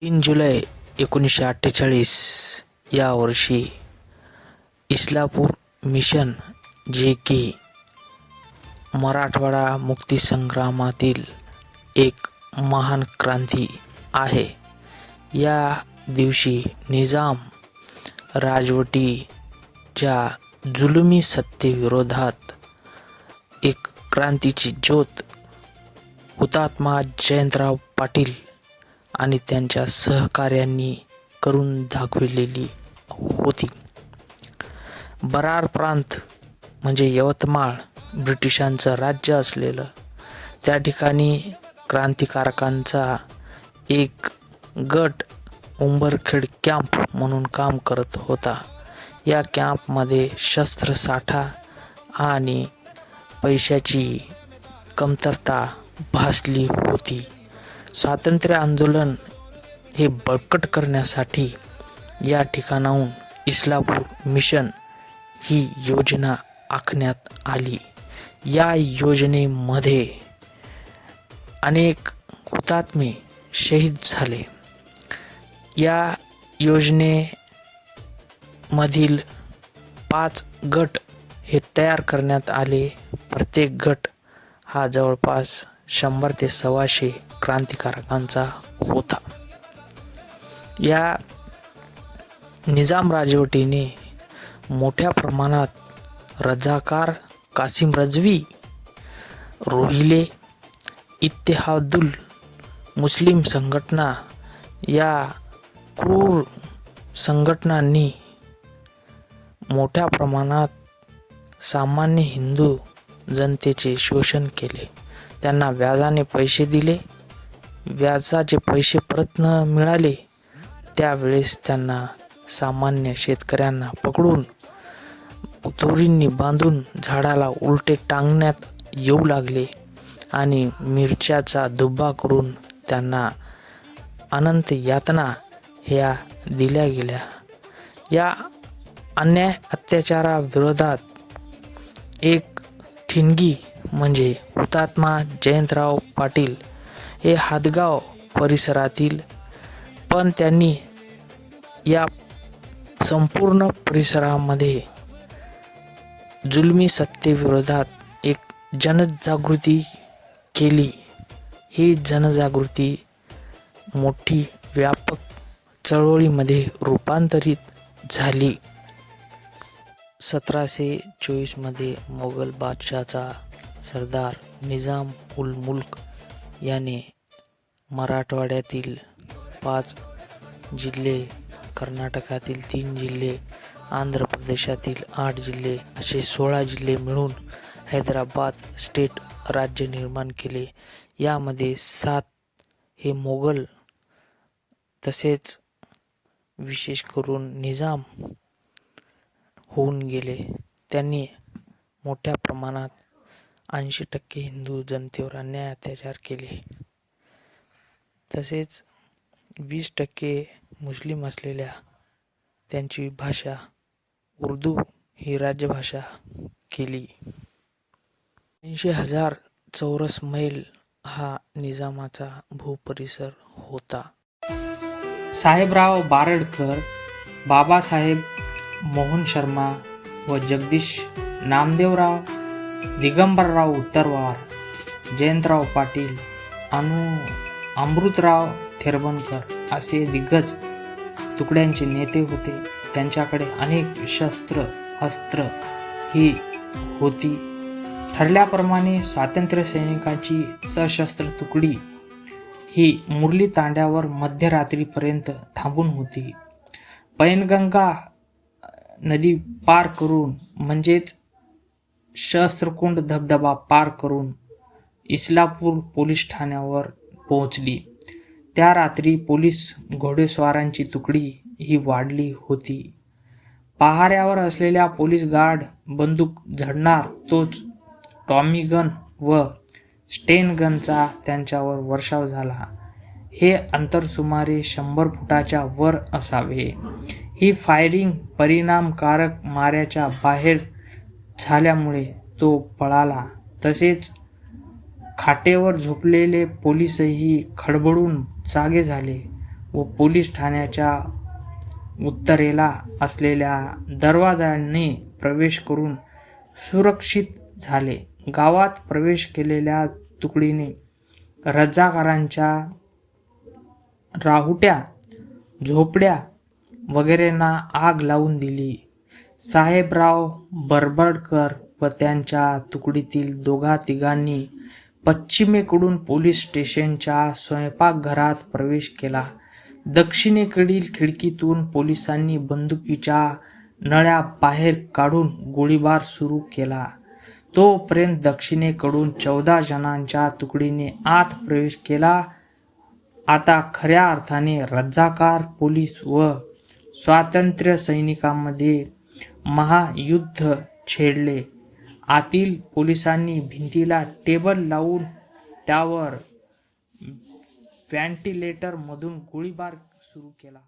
3 जुलै 1948 या वर्षी इस्लापूर मिशन, जे की मराठवाडा मुक्तीसंग्रामातील एक महान क्रांती आहे, या दिवशी निजाम राजवटीच्या जुलमी सत्तेविरोधात एक क्रांतीची ज्योत हुतात्मा जयंतराव पाटील आणि त्यांच्या सहकाऱ्यांनी करून दाखविलेली होती. बरार प्रांत म्हणजे यवतमाळ ब्रिटिशांचं राज्य असलेलं, त्या ठिकाणी क्रांतिकारकांचा एक गट उंबरखेड कॅम्प म्हणून काम करत होता. या कॅम्पमध्ये शस्त्रसाठा आणि पैशाची कमतरता भासली होती. स्वातंत्र्य आंदोलन हे बळकट करण्यासाठी या ठिकाणाहून इस्लापूर मिशन ही योजना आखण्यात आली. या योजनेमध्ये अनेक हुतात्मे शहीद झाले. या योजनेमधील 5 गट हे तयार करण्यात आले. प्रत्येक गट हा जवळपास 100 ते 125 क्रांतिकारकांचा होता. या निजाम राजवटीने मोठ्या प्रमाणात रझाकार, कासिम रजवी, रोहिले, इत्तेहादुल मुस्लिम संघटना या क्रूर संघटनांनी मोठ्या प्रमाणात सामान्य हिंदू जनतेचे शोषण केले. त्यांना व्याजाने पैसे दिले. व्याजाचे पैसे परत न मिळाले त्यावेळेस त्यांना सामान्य शेतकऱ्यांना पकडून दोरींनी बांधून झाडाला उलटे टांगण्यात येऊ लागले आणि मिरच्याचा धुब्बा करून त्यांना अनंत यातना ह्या दिल्या गेल्या. या अन्याय अत्याचाराविरोधात एक ठिणगी म्हणजे हुतात्मा जयंतराव पाटील हे हादगाव परिसरातील, पण त्यांनी या संपूर्ण परिसरामध्ये जुलमी सत्तेविरोधात एक जनजागृती केली. ही जनजागृती मोठी व्यापक चळवळीमध्ये रूपांतरित झाली. 1724 मध्ये मोगल बादशाचा सरदार निजाम उल मुल्क याने मराठवाड्यातील 5 जिल्हे, कर्नाटकातील 3 जिल्हे, आंध्र प्रदेशातील 8 जिल्हे असे 16 जिल्हे मिळून हैदराबाद स्टेट राज्य निर्माण केले. यामध्ये 7 हे मोगल तसेच विशेष करून निजाम होऊन गेले. त्यांनी मोठ्या प्रमाणात 80% हिंदू जनतेवर अन्याय अत्याचार केले. तसेच 20% मुस्लिम असलेल्या त्यांची भाषा उर्दू ही राजभाषा केली. 80,000 चौरस मैल हा निजामाचा भूपरिसर होता. साहेबराव बारडकर, बाबासाहेब मोहन शर्मा व जगदीश नामदेवराव, दिगंबरराव उत्तरवार, जयंतराव पाटील, अमृतराव थेरबनकर असे दिग्गज तुकड्यांचे नेते होते. त्यांच्याकडे अनेक अस्त्र ही होती. ठरल्याप्रमाणे स्वातंत्र्य सैनिकांची सशस्त्र तुकडी ही मुरली तांड्यावर मध्यरात्रीपर्यंत थांबून होती. पैनगंगा नदी पार करून म्हणजेच सहस्त्रकुंड धबधबा पार करून इस्लापूर पोलीस ठाण्यावर पोहोचली. त्या रात्री पोलीस घोडेस्वारांची तुकडी ही वाढली होती. पहाऱ्यावर असलेल्या पोलीस गार्ड बंदूक झडणार तोच टॉमी गन व स्टेन गनचा त्यांच्यावर वर्षाव झाला. हे अंतर सुमारे 100 फुटाच्या वर असावे. ही फायरिंग परिणामकारक माऱ्याच्या बाहेर झाल्यामुळे तो पळाला. तसेच खाटेवर झोपलेले पोलीसही खडबडून जागे झाले व पोलीस ठाण्याच्या उत्तरेला असलेल्या दरवाजाने प्रवेश करून सुरक्षित झाले. गावात प्रवेश केलेल्या तुकडीने रझाकारांच्या राहुट्या, झोपड्या वगैरेंना आग लावून दिली. साहेबराव बरबडकर व त्यांच्या तुकडीतील दोघा-तिघांनी पश्चिमेकडून पोलीस स्टेशनच्या स्वयंपाकघरात प्रवेश केला. दक्षिणेकडील खिडकीतून पोलिसांनी बंदुकीच्या नळ्या बाहेर काढून गोळीबार सुरू केला. तोपर्यंत दक्षिणेकडून 14 जणांच्या तुकडीने आत प्रवेश केला. आता खऱ्या अर्थाने रझाकार पोलीस व स्वातंत्र्य सैनिकांमध्ये महायुद्ध छेडले. आतील पोलिसांनी भिंतीला टेबल लावून त्यावर व्हेंटिलेटरमधून गोळीबार सुरू केला.